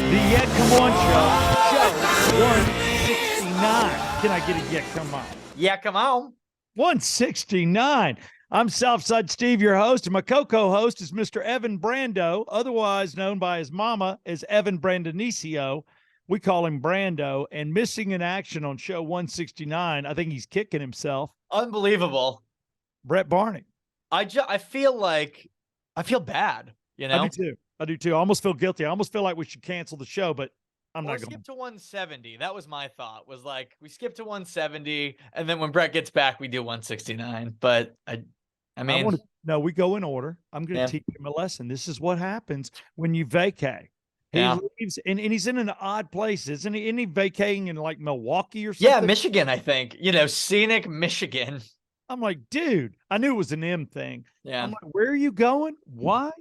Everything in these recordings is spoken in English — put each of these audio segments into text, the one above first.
The Yet Come On Show 169. Can I get a Yet Come On? Yeah, come on. 169. I'm Southside Steve, your host, and my co-host is Mr. Evan Brando, otherwise known by his mama as Evan Brandonicio. We call him Brando, and missing in action on show 169. I think he's kicking himself. Unbelievable. Brett Barney. I feel bad, you know? I do too. I almost feel guilty. I almost feel like we should cancel the show, but I'm not going to. Skip to 170. That was my thought. Was like we skip to 170, and then when Brett gets back, we do 169. But I mean, no, we go in order. I'm going to teach him a lesson. This is what happens when you vacay. He leaves, and he's in an odd place, isn't he? Isn't he vacating in like Milwaukee or something? Yeah, Michigan, I think. You know, scenic Michigan. I'm like, dude, I knew it was an M thing. Yeah. I'm like, where are you going? Why?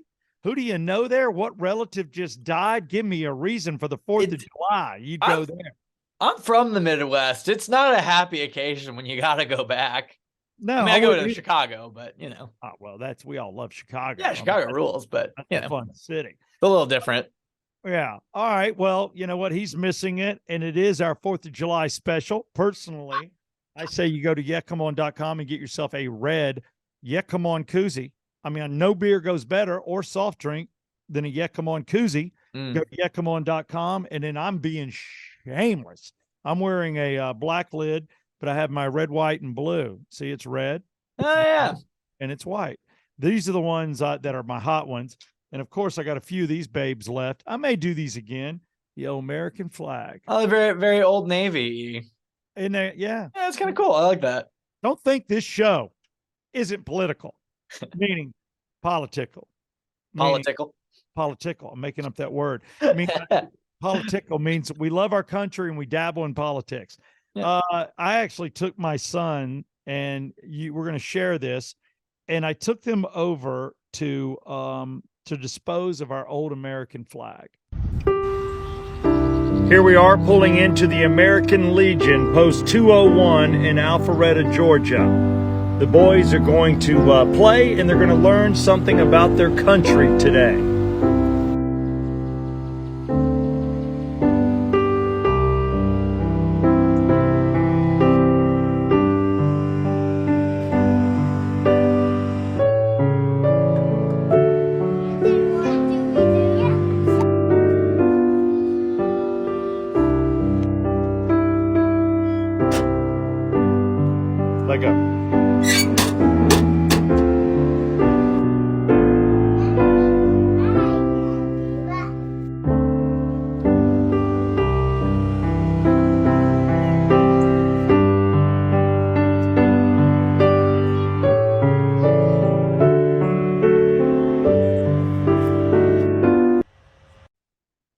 Who do you know there? What relative just died? Give me a reason for the 4th of July. You'd go there. I'm from the Midwest. It's not a happy occasion when you got to go back. No, I mean, I go to Chicago, but you know. Oh, well, we all love Chicago. Yeah, Chicago rules, but that's a fun city. It's a little different. Yeah. All right. Well, you know what? He's missing it, and it is our 4th of July special. Personally, I say you go to yetcomeon.com and get yourself a red Yet Come On koozie. I mean, no beer goes better or soft drink than a Yet Come On koozie. Go to yetcomeon.com, and then I'm being shameless. I'm wearing a black lid, but I have my red, white, and blue. See, it's red. Oh, yeah. And it's white. These are the ones that are my hot ones. And, of course, I got a few of these babes left. I may do these again. The old American flag. Oh, very, very Old Navy. And yeah. Yeah, it's kind of cool. I like that. Don't think this show isn't political, meaning political. Political. I'm making up that word. I mean, political means we love our country and we dabble in politics. Yeah. I actually took my son, and we're going to share this, and I took them over to dispose of our old American flag. Here we are pulling into the American Legion, post 201 in Alpharetta, Georgia. The boys are going to play, and they're going to learn something about their country today. Let go.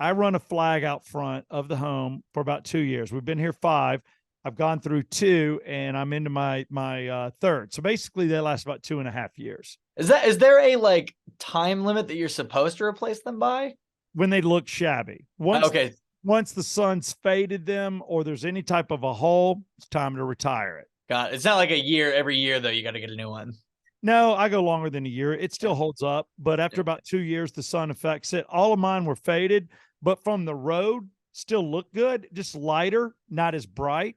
I run a flag out front of the home for about 2 years. We've been here 5. I've gone through 2, and I'm into my 3rd. So basically, they last about 2.5 years. Is there a like time limit that you're supposed to replace them by? When they look shabby. Once the sun's faded them, or there's any type of a hole, it's time to retire it. God, it's not like a year every year though. You got to get a new one. No, I go longer than a year. It still holds up, but after about 2 years, the sun affects it. All of mine were faded, but from the road, still look good, just lighter, not as bright.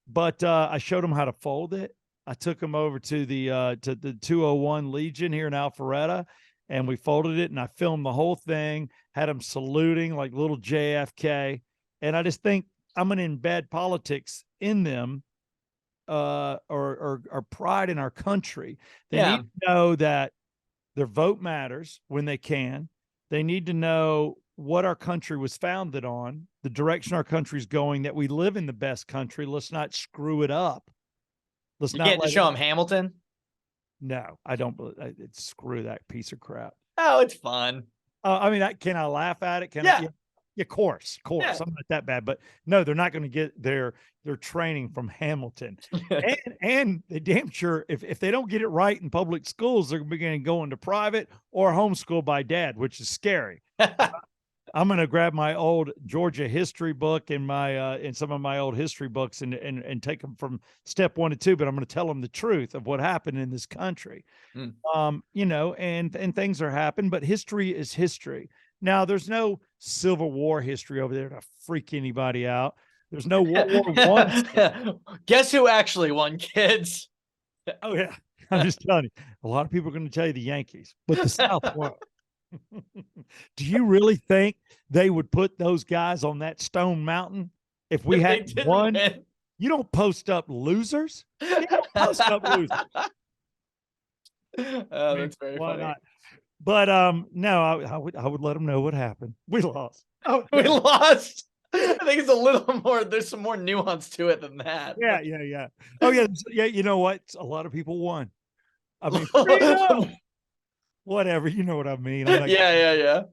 But I showed them how to fold it. I took them over to the 201 Legion here in Alpharetta, and we folded it, and I filmed the whole thing, had them saluting like little JFK. And I just think I'm going to embed politics in them, or pride in our country. They need to know that their vote matters when they can. They need to know what our country was founded on, the direction our country's going, that we live in the best country. Let's not screw it up. You can't just show them Hamilton? No, I don't believe it. Screw that piece of crap. Oh, it's fun. I mean, can I laugh at it? Yeah, of course. Yeah. I'm not that bad, but no, they're not going to get their training from Hamilton. and they damn sure, if they don't get it right in public schools, they're going to go into private or homeschool by dad, which is scary. I'm going to grab my old Georgia history book and some of my old history books and take them from step 1 to 2, but I'm going to tell them the truth of what happened in this country. And things are happening, but history is history. Now, there's no Civil War history over there to freak anybody out. There's no World War One. Guess who actually won, kids? Oh yeah, I'm just telling you. A lot of people are going to tell you the Yankees, but the South won. Do you really think they would put those guys on that stone mountain if we had won? Win. You don't post up losers. You don't post up losers. Oh, that's very funny. Not? But no, I would let them know what happened. We lost. Oh, we lost. I think it's a little more. There's some more nuance to it than that. Yeah. Oh yeah, yeah. You know what? A lot of people won. I mean, whatever. You know what I mean? Yeah.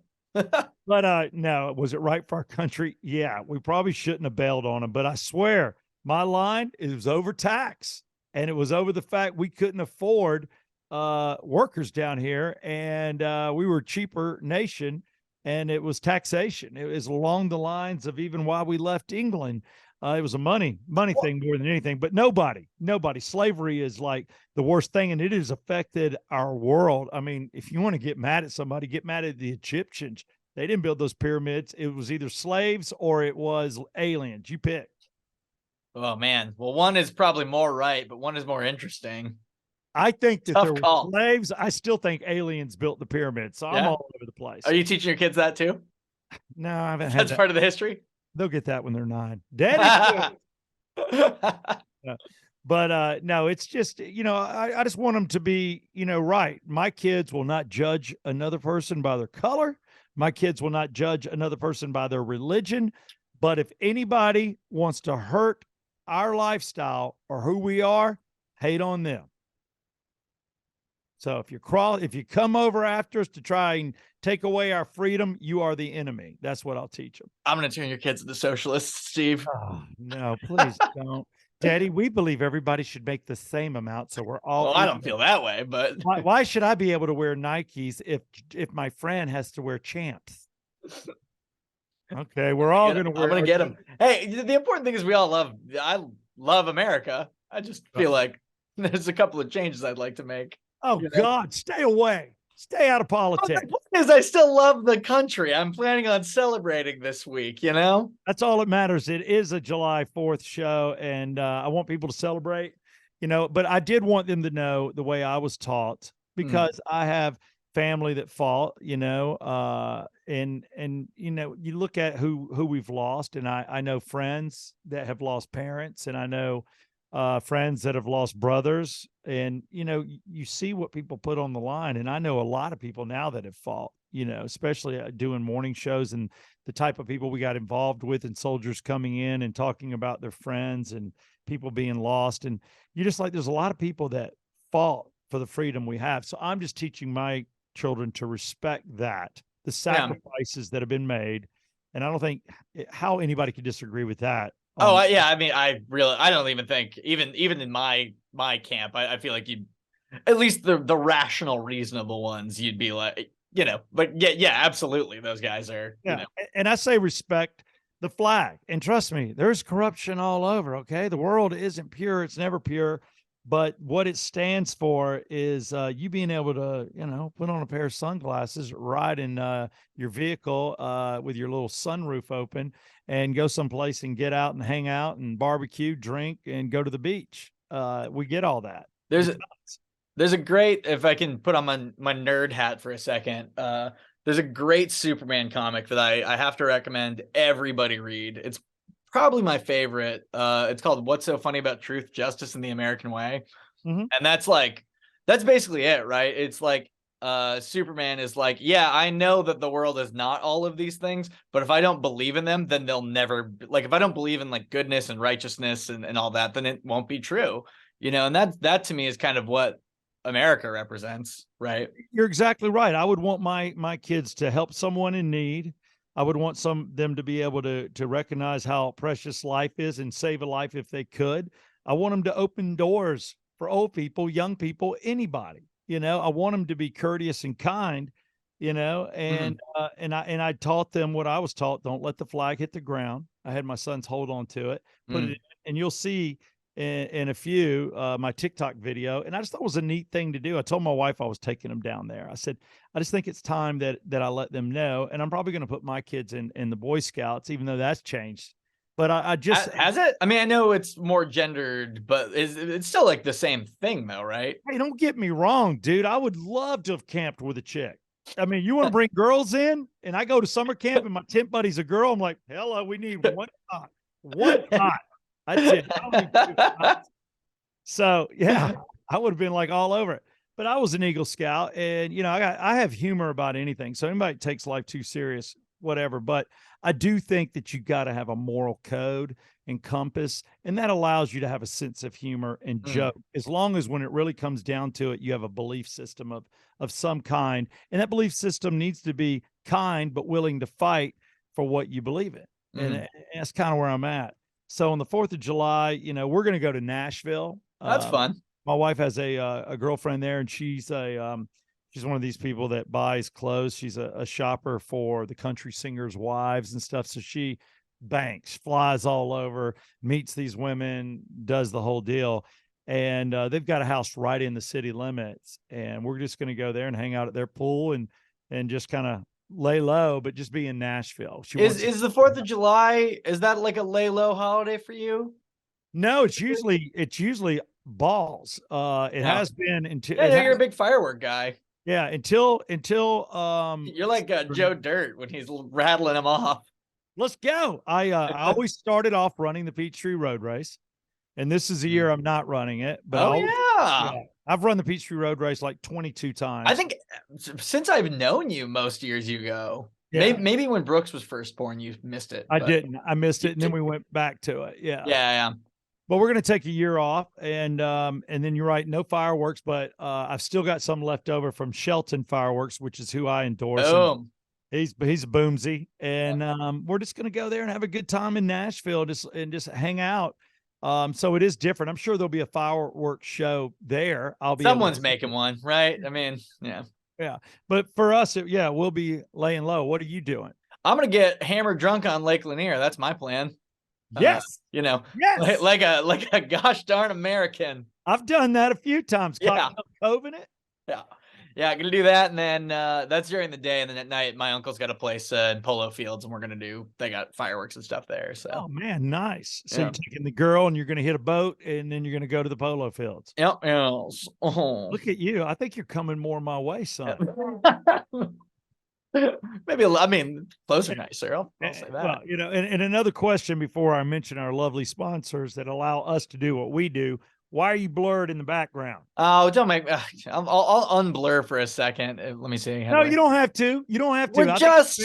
But no, was it right for our country? Yeah, we probably shouldn't have bailed on them. But I swear, my line, it was over tax, and it was over the fact we couldn't afford workers down here, and we were a cheaper nation, and it was taxation. It was along the lines of even why we left England. It was a money thing more than anything. But nobody. Slavery is like the worst thing, and it has affected our world. I mean, if you want to get mad at somebody, get mad at the Egyptians. They didn't build those pyramids. It was either slaves or it was aliens. You pick. Oh man. Well, one is probably more right, but one is more interesting. I think that there were slaves. I still think aliens built the pyramids. So I'm all over the place. Are you teaching your kids that too? No, I haven't had that. That's part of the history. They'll get that when they're 9. Daddy. But no, it's just, I just want them to be, right. My kids will not judge another person by their color. My kids will not judge another person by their religion. But if anybody wants to hurt our lifestyle or who we are, hate on them. So if you come over after us to try and take away our freedom, you are the enemy. That's what I'll teach them. I'm going to turn your kids into socialists, Steve. Oh, no, please don't. Daddy, we believe everybody should make the same amount. So we're all. Well, I don't feel that way, but why should I be able to wear Nikes if my friend has to wear Champs? Okay, we're all going to wear. I'm going to get them. Hey, the important thing is I love America. I just feel like there's a couple of changes I'd like to make. Oh, God, stay away. Stay out of politics. The point is, I still love the country. I'm planning on celebrating this week, That's all that matters. It is a July 4th show, and I want people to celebrate, but I did want them to know the way I was taught, because I have family that fought, and you look at who we've lost, and I know friends that have lost parents, and I know friends that have lost brothers, and you see what people put on the line. And I know a lot of people now that have fought, especially doing morning shows, and the type of people we got involved with, and soldiers coming in and talking about their friends and people being lost. And you just there's a lot of people that fought for the freedom we have. So I'm just teaching my children to respect the sacrifices that have been made. And I don't think how anybody could disagree with that. Yeah. I mean, I don't even think even in my camp, I feel like you'd, at least the rational, reasonable ones, you'd be like, but yeah, absolutely. Those guys are, And I say respect the flag, and trust me, there's corruption all over. Okay. The world isn't pure. It's never pure. But what it stands for is you being able to, put on a pair of sunglasses, ride in your vehicle with your little sunroof open, and go someplace and get out and hang out and barbecue, drink, and go to the beach. We get all that. There's a great, if I can put on my nerd hat for a second, there's a great Superman comic that I have to recommend everybody read. It's probably my favorite. It's called What's So Funny About Truth, Justice, and the American Way. And that's basically it, right? It's like Superman is like, yeah, I know that the world is not all of these things, but if I don't believe in them, then they'll never, if I don't believe in goodness and righteousness and all that, then it won't be true, and that to me is kind of what America represents, right? You're exactly right. I would want my kids to help someone in need. I would want them to be able to recognize how precious life is and save a life if they could. I want them to open doors for old people, young people, anybody. I want them to be courteous and kind. And I taught them what I was taught. Don't let the flag hit the ground. I had my sons hold on to it, put it in, and you'll see in a few, my TikTok video, and I just thought it was a neat thing to do. I told my wife I was taking them down there. I said, I just think it's time that I let them know, and I'm probably going to put my kids in the Boy Scouts, even though that's changed. But I just has it? I mean, I know it's more gendered, but it's still like the same thing though, right? Hey, don't get me wrong, dude. I would love to have camped with a chick. I mean, you want to bring girls in, and I go to summer camp, and my tent buddy's a girl. I'm like, hello, we need one shot. One shot. That's it. I don't need two shots. So yeah, I would have been like all over it. But I was an Eagle Scout, and I have humor about anything. So anybody takes life too serious, whatever. But I do think that you got to have a moral code and compass, and that allows you to have a sense of humor and joke. As long as when it really comes down to it, you have a belief system of some kind, and that belief system needs to be kind but willing to fight for what you believe in. And that's kind of where I'm at. So on the 4th of July, we're going to go to Nashville. That's fun. My wife has a girlfriend there, and she's one of these people that buys clothes. She's a shopper for the country singers' wives and stuff. So she banks, flies all over, meets these women, does the whole deal. And they've got a house right in the city limits. And we're just going to go there and hang out at their pool and just kind of lay low, but just be in Nashville. Is the 4th of July, is that like a lay low holiday for you? No, it's usually balls. It has been until you're a big firework guy. Yeah, until you're like Joe Dirt when he's rattling them off. Let's go. I always started off running the Peachtree Road Race, and this is the year I'm not running it. But I've run the Peachtree Road Race like 22 times. I think since I've known you, most years you go. Yeah. Maybe when Brooks was first born, you missed it. I didn't. I missed it, and then we went back to it. Yeah. Yeah. But we're going to take a year off, and then you're right, no fireworks, but I've still got some left over from Shelton Fireworks, which is who I endorse. Boom. He's a boomsy, and we're just going to go there and have a good time in Nashville, just hang out. So it is different. I'm sure there'll be a fireworks show there. Someone's making one, right? I mean, yeah. But for us, we'll be laying low. What are you doing? I'm gonna get hammered drunk on Lake Lanier. That's my plan. Yes. Yes. Like a gosh darn American. I've done that a few times. Yeah. Cove in it. Yeah. I'm gonna do that, and then that's during the day, and then at night, my uncle's got a place in Polo Fields, and they got fireworks and stuff there. So. Oh man, nice. So you're taking the girl, and you're gonna hit a boat, and then you're gonna go to the Polo Fields. Yep. Look at you. I think you're coming more my way, son. Maybe, I mean, clothes are nicer. I'll say that. Well, and another question before I mention our lovely sponsors that allow us to do what we do. Why are you blurred in the background? Oh, don't make. I'll unblur for a second. Let me see. No, you don't have to. You don't have to. We're just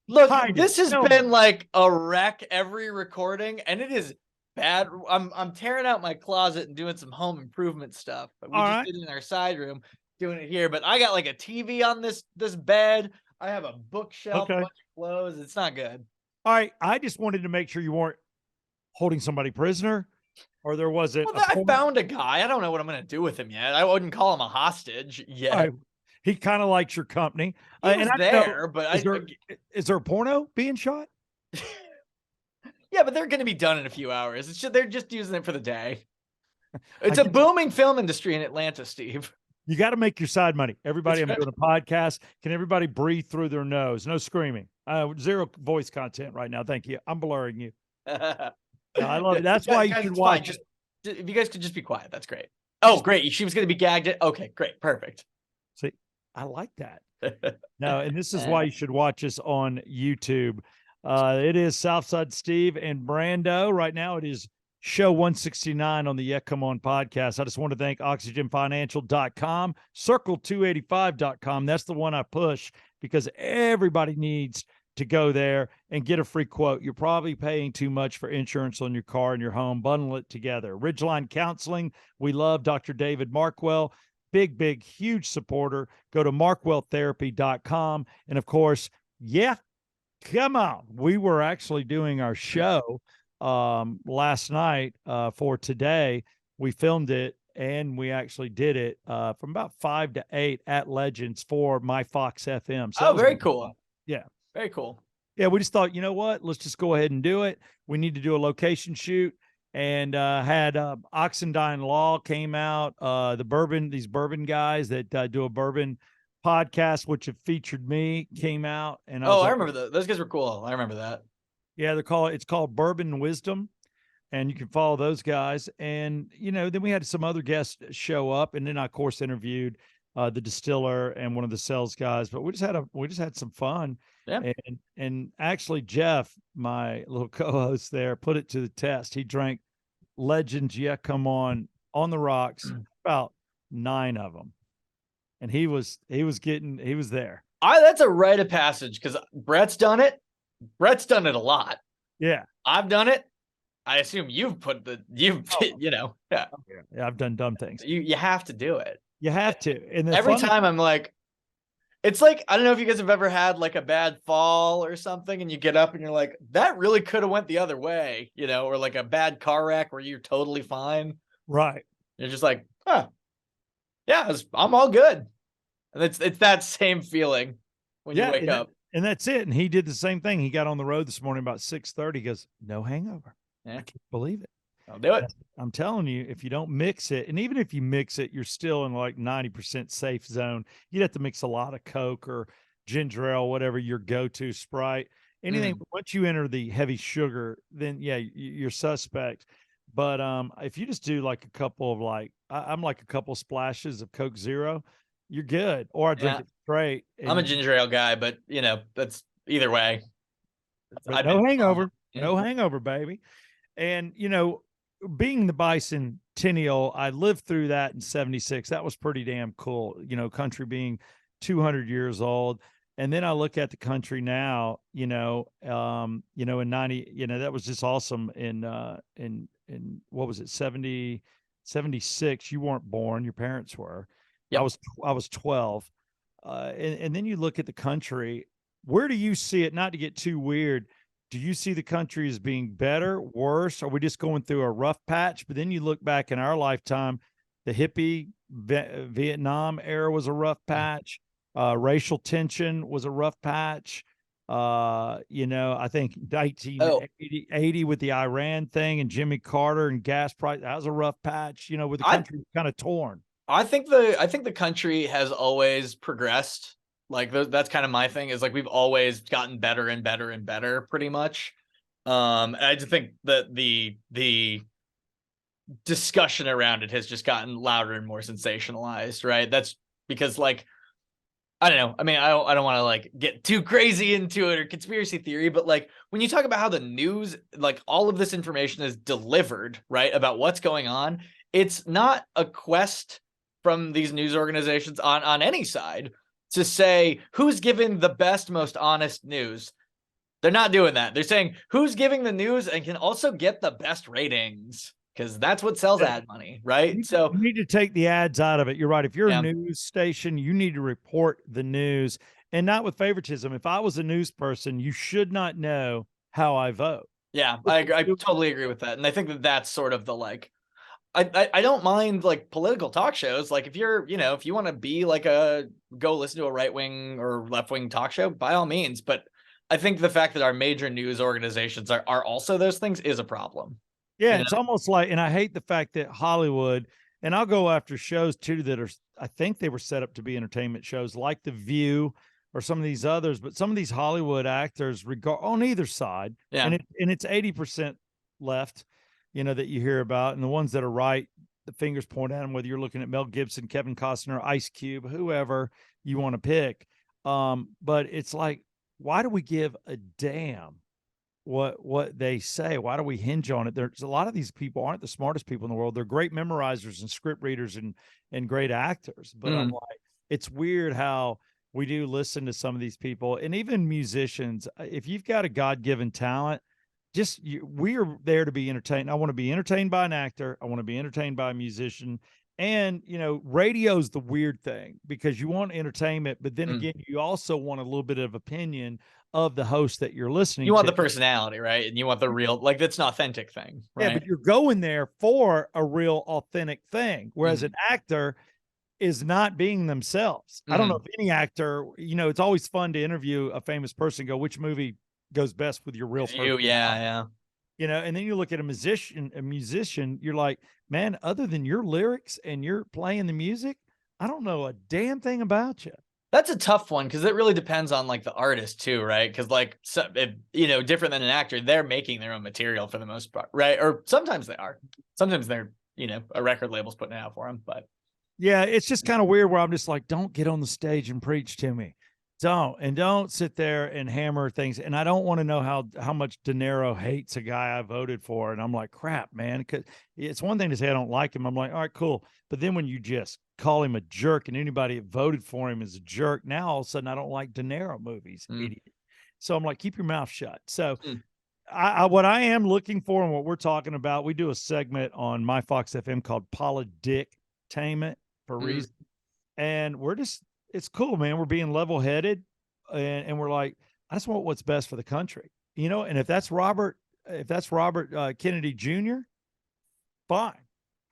look. This has been like a wreck every recording, and it is bad. I'm tearing out my closet and doing some home improvement stuff. But we just did it in our side room, doing it here. But I got like a TV on this bed. I have a bookshelf, a bunch of clothes. It's not good. All right. I just wanted to make sure you weren't holding somebody prisoner, or there wasn't. Well, I found a guy. I don't know what I'm going to do with him yet. I wouldn't call him a hostage yet. Right. He kind of likes your company. He was there, but is there a porno being shot? Yeah, but they're going to be done in a few hours. They're just using it for the day. It's a booming film industry in Atlanta, Steve. You got to make your side money. Everybody, I'm doing a podcast. Can everybody breathe through their nose? No screaming. Zero voice content right now. Thank you. I'm blurring you. I love it. That's why you should watch. If you guys could just be quiet, that's great. Oh, great. She was going to be gagged. Okay, great. Perfect. See, I like that. No, and this is why you should watch us on YouTube. It is Southside Steve and Brando. Right now it is show 169 on the Yeah Come On podcast. I just want to thank oxygenfinancial.com, circle285.com. That's the one I push because everybody needs to go there and get a free quote. You're probably paying too much for insurance on your car and your home. Bundle it together. Ridgeline Counseling. We love Dr. David Markwell. Big, huge supporter. Go to markwelltherapy.com. And of course, come on. We were actually doing our show last night for today. We filmed it and we actually did it from about 5 to 8 at Legends for my Fox FM. So very cool. Fun. Yeah. Very cool. Yeah. We just thought, you know what? Let's just go ahead and do it. We need to do a location shoot. and had Oxendine Law came out. These bourbon guys that do a bourbon podcast, which have featured me, came out, and I was Oh, I like, remember those guys were cool. I remember that. yeah, it's called Bourbon Wisdom, and you can follow those guys. And then we had some other guests show up, and then I of course interviewed the distiller and one of the sales guys. But we just had some fun. Yeah. And actually Jeff, my little co-host there, put it to the test. He drank Legends, yeah, come on the rocks, about 9 of them, and he was there. That's a rite of passage because Brett's done it. Brett's done it a lot. Yeah, I've done it. I assume you've yeah. Yeah, I've done dumb things. You have to do it. You have to. And every time I'm like, it's like, I don't know if you guys have ever had like a bad fall or something and you get up and you're like, that really could have went the other way, or like a bad car wreck where you're totally fine. Right. You're just like, huh, yeah, I'm all good. And it's that same feeling when you wake up. And that's it. And he did the same thing. He got on the road this morning about 6:30. He goes, no hangover. Yeah. I can't believe it. I'll do it. I'm telling you, if you don't mix it, and even if you mix it, you're still in like 90% safe zone. You'd have to mix a lot of Coke or ginger ale, whatever your go-to, Sprite, anything. Once you enter the heavy sugar, then yeah, you're suspect. But if you just do like a couple of I'm like a couple splashes of Coke Zero, you're good. Or I drink it straight. I'm a ginger ale guy, but that's either way. No hangover. No hangover, baby. And being the bicentennial, I lived through that in 76. That was pretty damn cool. Country being 200 years old. And then I look at the country now, in 90, that was just awesome. In what was it? 70, 76. You weren't born. Your parents were. Yep. I was 12. And then you look at the country. Where do you see it? Not to get too weird. Do you see the country as being better, worse? Are we just going through a rough patch? But then you look back in our lifetime, the hippie Vietnam era was a rough patch. Racial tension was a rough patch. I think 1980 with the Iran thing and Jimmy Carter and gas price, that was a rough patch, with the country kind of torn. I think the country has always progressed. Like that's kind of my thing, is like we've always gotten better and better and better, pretty much. And I just think that the discussion around it has just gotten louder and more sensationalized, right? That's because, like, I don't know. I mean, I don't want to like get too crazy into it or conspiracy theory, but like when you talk about how the news, like all of this information is delivered, right, about what's going on, it's not a quest from these news organizations on any side to say who's giving the best, most honest news. They're not doing that. They're saying who's giving the news and can also get the best ratings, because that's what sells ad money, right? So you need to take the ads out of it. You're right. If you're a news station, you need to report the news, and not with favoritism. If I was a news person, you should not know how I vote. Yeah, I totally agree with that. And I think that that's sort of the like, I don't mind like political talk shows. Like if you're, if you want to be like go listen to a right wing or left wing talk show, by all means. But I think the fact that our major news organizations are also those things is a problem. Yeah, it's almost like, and I hate the fact that Hollywood, and I'll go after shows too that are, I think they were set up to be entertainment shows like The View or some of these others, but some of these Hollywood actors on either side, and it's 80% left, that you hear about, and the ones that are right, the fingers point at them, whether you're looking at Mel Gibson, Kevin Costner, Ice Cube, whoever you want to pick. But it's like, why do we give a damn what they say? Why do we hinge on it? There's a lot of these people aren't the smartest people in the world. They're great memorizers and script readers and great actors. But I'm like, it's weird how we do listen to some of these people, and even musicians. If you've got a God-given talent, we are there to be entertained. I want to be entertained by an actor. I want to be entertained by a musician. And, radio's the weird thing, because you want entertainment, but then again, you also want a little bit of opinion of the host that you're listening to. You want the personality, right? And you want the real, like, that's an authentic thing, right? Yeah, but you're going there for a real authentic thing. Whereas an actor is not being themselves. I don't know if any actor, it's always fun to interview a famous person, go, which movie goes best with your real person? Yeah. you know, and then you look at a musician, you're like, man, other than your lyrics and you're playing the music, I don't know a damn thing about you. That's a tough one because it really depends on like the artist too, right? Because like, so, if, you know, different than an actor, they're making their own material for the most part, right? Or sometimes they are. Sometimes they're, you know, a record label's putting it out for them. But Yeah, it's just kind of weird where I'm just like, don't get on the stage and preach to me. Don't sit there and hammer things. And I don't want to know how much De Niro hates a guy I voted for. And I'm like, crap, man. Because it's one thing to say I don't like him. I'm like, all right, cool. But then when you just call him a jerk and anybody that voted for him is a jerk, now all of a sudden I don't like De Niro movies, idiot. So I'm like, keep your mouth shut. So what I am looking for and what we're talking about, we do a segment on My Fox FM called Politictainment for reason. And we're just, it's cool, man. We're being level headed and we're like, I just want what's best for the country, you know? And if that's Robert Kennedy Jr., fine.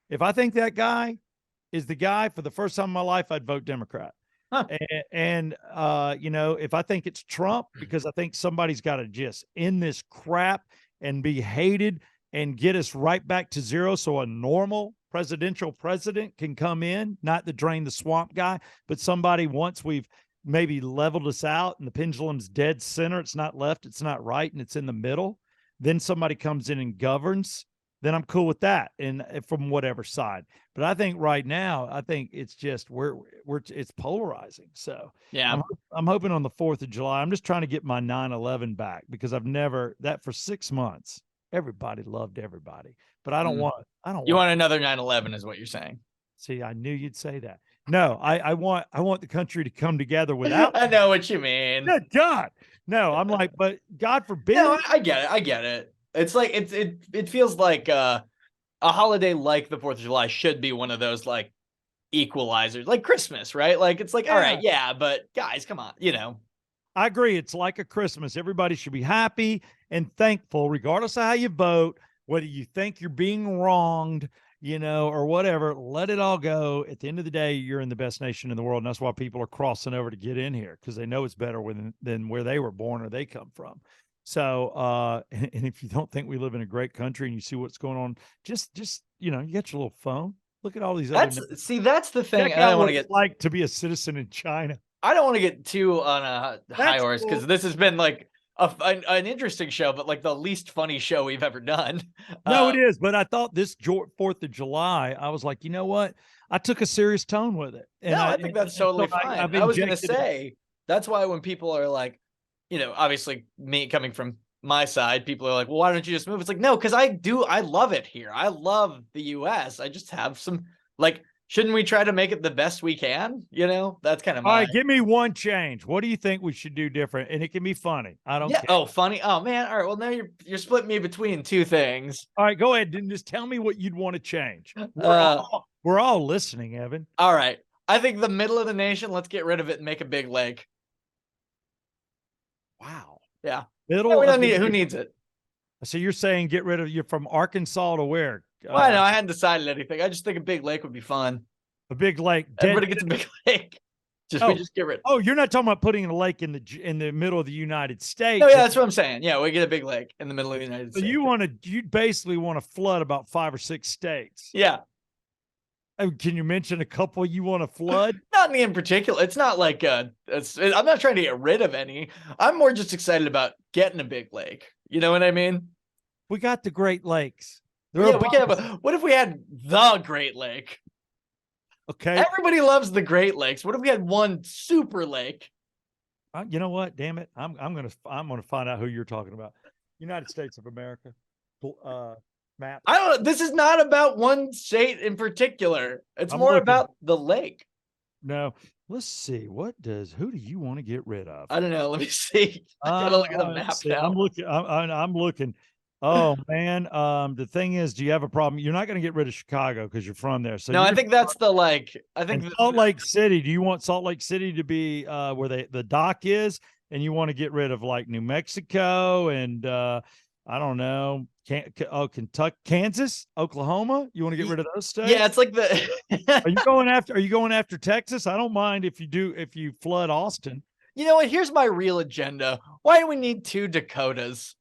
If I think that guy is the guy for the first time in my life, I'd vote Democrat. Huh. And you know, if I think it's Trump, because I think somebody's got to just end this crap and be hated and get us right back to zero. So a normal presidential president can come in, not the drain the swamp guy, but somebody once we've maybe leveled us out and the pendulum's dead center, it's not left, it's not right, and it's in the middle. Then somebody comes in and governs, then I'm cool with that. And from whatever side. But I think right now, I think it's just it's polarizing. So yeah, I'm hoping on the 4th of July. I'm just trying to get my 9/11 back because I've never that for 6 months. Everybody loved everybody, but I don't want. You want another 9/11 is what you're saying. See, I knew you'd say that. No, I want the country to come together without. I know what you mean. Good God, no, I'm like, but God forbid. No, I get it. I get it. It's like it feels like a holiday like the 4th of July should be one of those like equalizers, like Christmas, right? Like it's like, all right, yeah, but guys, come on, you know. I agree. It's like a Christmas. Everybody should be happy and thankful, regardless of how you vote, whether you think you're being wronged, you know, or whatever. Let it all go. At the end of the day, you're in the best nation in the world. And that's why people are crossing over to get in here because they know it's better than where they were born or they come from. So, and if you don't think we live in a great country and you see what's going on, just, you know, you got your little phone. Look at all these. That's the thing. I don't want to get like to be a citizen in China. I don't want to get too on a high horse because this has been like an interesting show, but like the least funny show we've ever done. No, it is. But I thought this 4th of July, I was like, you know what? I took a serious tone with it. And no, I think that's totally fine. I was going to say, that's why when people are like, you know, obviously me coming from my side, people are like, well, why don't you just move? It's like, no, because I love it here. I love the US. I just have some like, shouldn't we try to make it the best we can? You know, that's kind of all right. Give me one change. What do you think we should do different? And it can be funny. I don't care. Oh, funny. Oh man. All right. Well, now you're splitting me between two things. All right, go ahead and just tell me what you'd want to change. We're all listening, Evan. All right. I think the middle of the nation, let's get rid of it and make a big lake. Wow. Yeah. Middle. Yeah, we don't need it. Who needs it? So you're saying get rid of, you're from Arkansas to where? Well, I know I hadn't decided anything. I just think a big lake would be fun. A big lake. Everybody gets a big lake. We just get rid. Oh, you're not talking about putting a lake in the middle of the United States. No, yeah, that's what I'm saying. Yeah, we get a big lake in the middle of the United States. You basically want to flood about 5 or 6 states. Yeah. Can you mention a couple you want to flood? Not me in particular. It's not like I'm not trying to get rid of any. I'm more just excited about getting a big lake. You know what I mean? We got the Great Lakes. Yeah, we can have what if we had the Great Lake? Okay. Everybody loves the Great Lakes. What if we had one super lake? You know what? Damn it. I'm gonna find out who you're talking about. United States of America. Map. I don't know. This is not about one state in particular. It's more about the lake. No. Let's see. Who do you want to get rid of? I don't know. Let me see. I gotta look at the map now. I'm looking. Oh man. The thing is, do you have a problem? You're not going to get rid of Chicago because you're from there. So no, I think that's the like. I think Salt Lake City. Do you want Salt Lake City to be where the dock is, and you want to get rid of like New Mexico and I don't know, Kentucky, Kansas, Oklahoma? You want to get rid of those states? Yeah, it's like the. Are you going after Texas? I don't mind if you flood Austin. You know what? Here's my real agenda. Why do we need 2 Dakotas?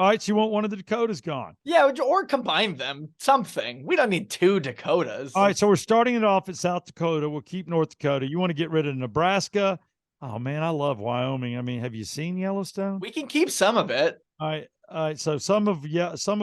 All right, so you want one of the Dakotas gone. Yeah, or combine them. Something. We don't need 2 Dakotas. All right, so we're starting it off at South Dakota. We'll keep North Dakota. You want to get rid of Nebraska? Oh man, I love Wyoming. I mean, have you seen Yellowstone? We can keep some of it. All right. So some of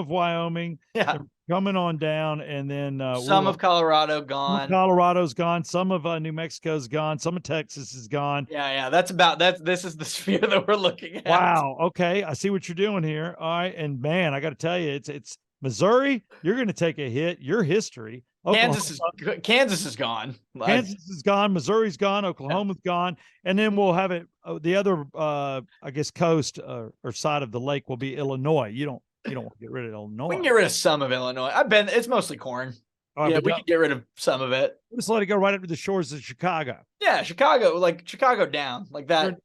Wyoming, Yeah. coming on down, and then Some of Colorado gone. Colorado's gone. Some of New Mexico's gone. Some of Texas is gone. Yeah. This is the sphere that we're looking at. Wow. Okay, I see what you're doing here. All right, and man, I got to tell you, it's Missouri. You're going to take a hit. Your history. Kansas is gone. Kansas is gone. Missouri's gone. Oklahoma's gone, and then we'll have it. The other, I guess, coast or side of the lake will be Illinois. You don't want to get rid of Illinois. We can get rid of some of Illinois. It's mostly corn. Right, yeah, we can get rid of some of it. Just let it go right up to the shores of Chicago. Yeah, Chicago down like that.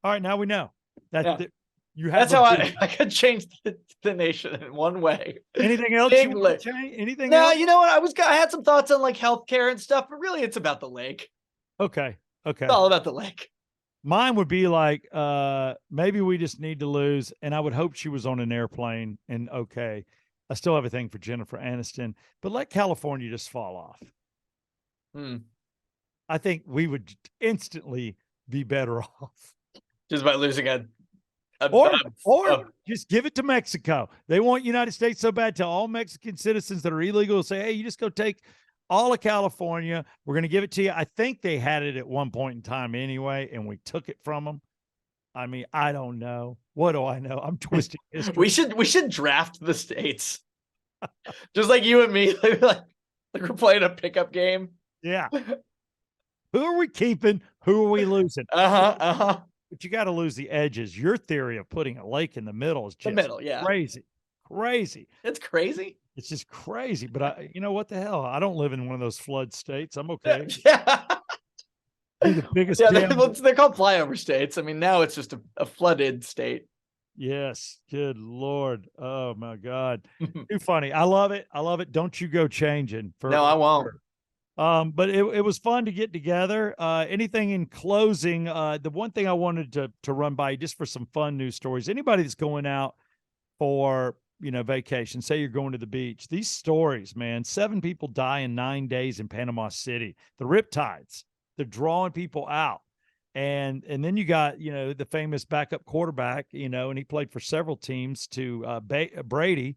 All right, now we know that you have. That's how I could change the nation in one way. Anything else? Anything else? You know what? I had some thoughts on like healthcare and stuff, but really it's about the lake. Okay. It's all about the lake. Mine would be like, maybe we just need to lose. And I would hope she was on an airplane and okay. I still have a thing for Jennifer Aniston, but let California just fall off. I think we would instantly be better off. Just by losing or just give it to Mexico. They want United States so bad. Tell all Mexican citizens that are illegal, say, hey, you just go take all of California. We're going to give it to you. I think they had it at one point in time anyway, and we took it from them. I mean, I don't know. What do I know? I'm twisting history. We should draft the states. Just like you and me, like we're playing a pickup game. Yeah. Who are we keeping? Who are we losing? But you got to lose the edges. Your theory of putting a lake in the middle is just crazy. Crazy. It's crazy. It's just crazy. But you know what the hell? I don't live in one of those flood states. I'm okay. Yeah. The biggest they're called flyover states. I mean, now it's just a flooded state. Yes. Good Lord. Oh my God. Too funny. I love it. Don't you go changing. No, I won't. But it was fun to get together. Anything in closing? The one thing I wanted to run by just for some fun news stories. Anybody that's going out for vacation, say you're going to the beach. These stories, man. 7 people die in 9 days in Panama City. The riptides. They're drawing people out. And then you got, the famous backup quarterback, and he played for several teams to Brady.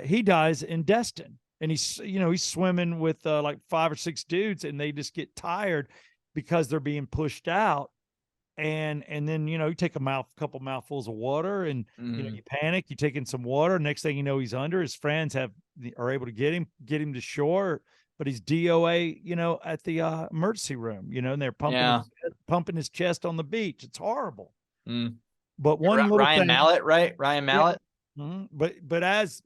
He dies in Destin. And he's swimming with like 5 or 6 dudes, and they just get tired because they're being pushed out. And then, you take a couple mouthfuls of water and, you panic, you take in some water. Next thing you know, he's under. His friends are able to get him to shore, but he's DOA, at the emergency room, and they're pumping his chest on the beach. It's horrible. But one Ryan Mallett, right? Ryan Mallett. Yeah. But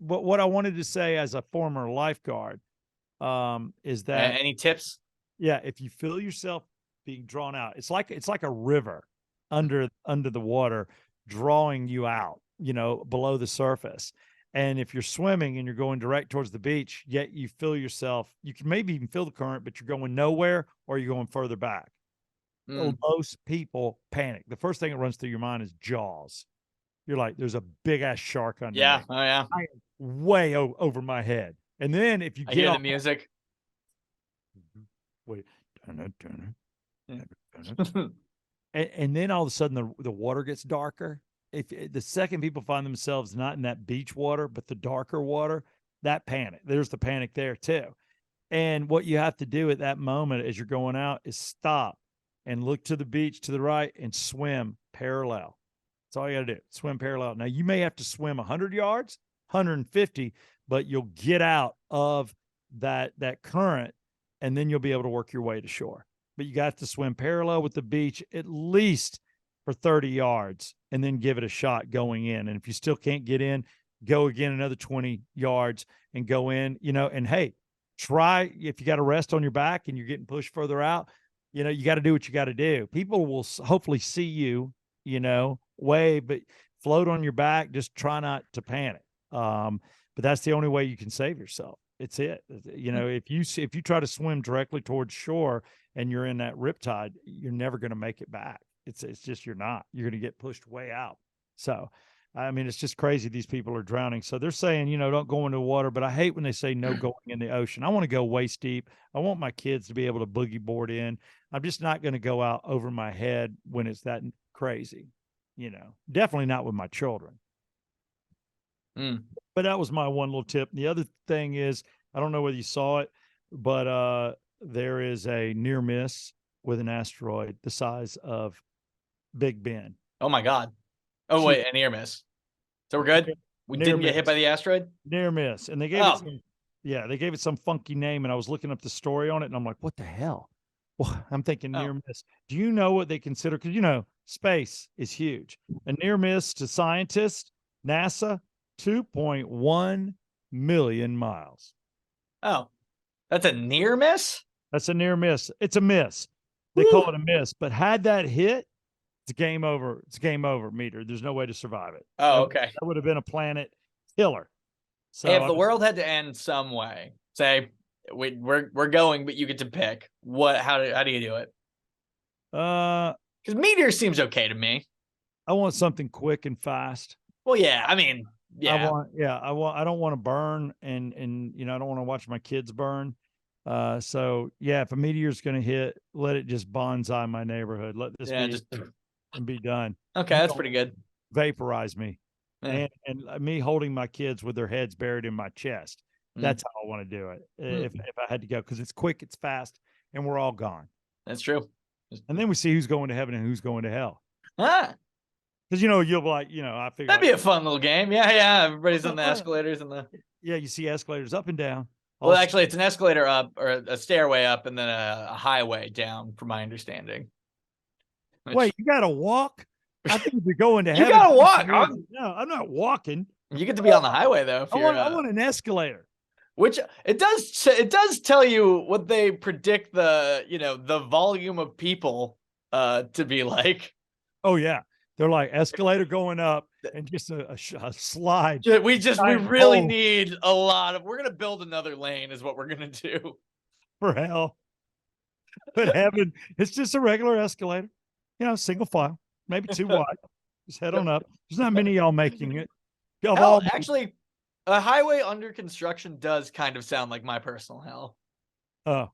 what I wanted to say as a former lifeguard, is that any tips? Yeah. If you feel yourself being drawn out, it's like a river under the water, drawing you out, below the surface. And if you're swimming and you're going direct towards the beach, yet you feel yourself, you can maybe even feel the current, but you're going nowhere or you're going further back. Most people panic. The first thing that runs through your mind is Jaws. You're like, there's a big ass shark under me. Yeah. Oh yeah. I am way over my head. And then if you get hear the music. Wait. And then all of a sudden the water gets darker. If the second people find themselves not in that beach water, but the darker water, that panic, there's the panic there too. And what you have to do at that moment as you're going out is stop and look to the beach to the right and swim parallel. That's all you got to do. Swim parallel. Now you may have to swim 100 yards, 150, but you'll get out of that current, and then you'll be able to work your way to shore. But you got to swim parallel with the beach at least for 30 yards and then give it a shot going in. And if you still can't get in, go again another 20 yards and go in, and hey, try, if you got a rest on your back and you're getting pushed further out, you got to do what you got to do. People will hopefully see you, but float on your back. Just try not to panic. But that's the only way you can save yourself. It's it. If you try to swim directly towards shore and you're in that riptide, you're never going to make it back. It's just, you're going to get pushed way out. So I mean, it's just crazy. These people are drowning. So they're saying, don't go into the water, but I hate when they say no going in the ocean. I want to go waist deep. I want my kids to be able to boogie board in. I'm just not going to go out over my head when it's that crazy, definitely not with my children. But that was my one little tip. The other thing is, I don't know whether you saw it, but there is a near miss with an asteroid the size of Big Ben. Oh my God. Oh, wait, a near miss. So we're good? We didn't get hit by the asteroid? Near miss. And they gave they gave it some funky name, and I was looking up the story on it, and I'm like, what the hell? Well, I'm thinking near miss. Do you know what they consider? Because, space is huge. A near miss to scientists, NASA, 2.1 million miles. Oh, that's a near miss? That's a near miss. It's a miss. They call it a miss. But had that hit, it's game over. It's game over, meter. There's no way to survive it. Oh, okay. That would have been a planet killer. So hey, if the world had to end some way, say we're going, but you get to pick. How do you do it? Because meteor seems okay to me. I want something quick and fast. Well, yeah. I mean, yeah. I don't want to burn, and I don't want to watch my kids burn. So yeah, if a meteor's going to hit, let it just bonsai my neighborhood. Let this and be done. Okay, that's pretty good. Vaporize me, and me holding my kids with their heads buried in my chest. That's how I want to do it. If I had to go, because it's quick, it's fast, and we're all gone. That's true. And then we see who's going to heaven and who's going to hell. Because you'll be like, I figure that'd be a fun little game. Yeah. Everybody's on the escalators and you see escalators up and down. Well, actually, it's an escalator up or a stairway up and then a highway down, from my understanding. Wait, you got to walk? I think you're going to heaven. You got to walk. No, I'm not walking. You get to be on the highway though. I want an escalator. Which it does tell you what they predict the volume of people to be like. Oh yeah, they're like escalator going up and just a slide. We really need a lot of. We're gonna build another lane, is what we're gonna do. For hell, but heaven, it's just a regular escalator. Single file, maybe 2 wide. Just head on up. There's not many of y'all making it. Actually, a highway under construction does kind of sound like my personal hell. Oh,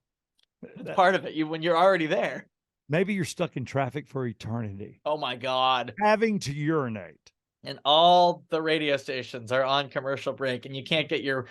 it's part of it. When you're already there. Maybe you're stuck in traffic for eternity. Oh my God. Having to urinate. And all the radio stations are on commercial break, and you can't get your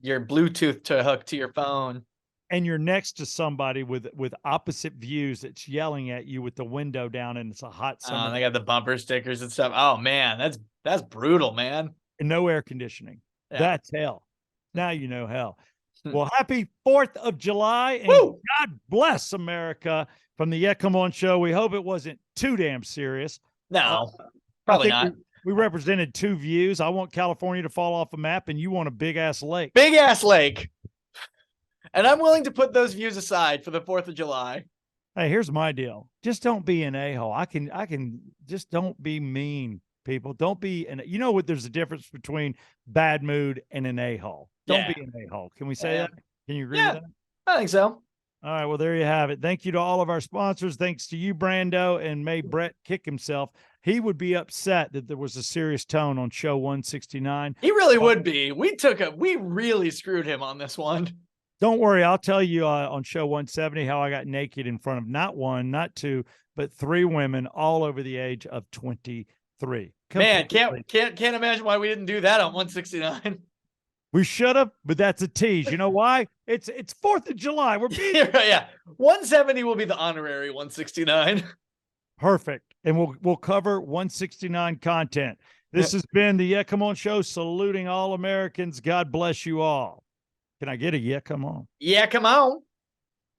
Bluetooth to hook to your phone. And you're next to somebody with opposite views that's yelling at you with the window down, and it's a hot summer. They got the bumper stickers and stuff. Oh man, that's brutal, man. And no air conditioning. Yeah. That's hell. Now you know hell. Well, happy 4th of July, and God bless America from the Yeah Come On show. We hope it wasn't too damn serious. No, probably not. We represented 2 views. I want California to fall off a map, and you want a big ass lake. Big ass lake. And I'm willing to put those views aside for the 4th of July. Hey, here's my deal. Just don't be an a-hole. I can just don't be mean, people. Don't be you know what? There's a difference between bad mood and an a-hole. Don't be an a-hole. Can we say that? Can you agree with that? I think so. All right. Well, there you have it. Thank you to all of our sponsors. Thanks to you, Brando, and may Brett kick himself. He would be upset that there was a serious tone on show 169. He really would be. We really screwed him on this one. Don't worry. I'll tell you on show 170 how I got naked in front of not 1, not 2, but 3 women all over the age of 23. Man, can't imagine why we didn't do that on 169. We should have, but that's a tease. You know why? It's 4th of July. We're being yeah. 170 will be the honorary 169. Perfect. And we'll cover 169 content. This has been the Yeah Come On show, saluting all Americans. God bless you all. Can I get a yeah, come on? Yeah, come on.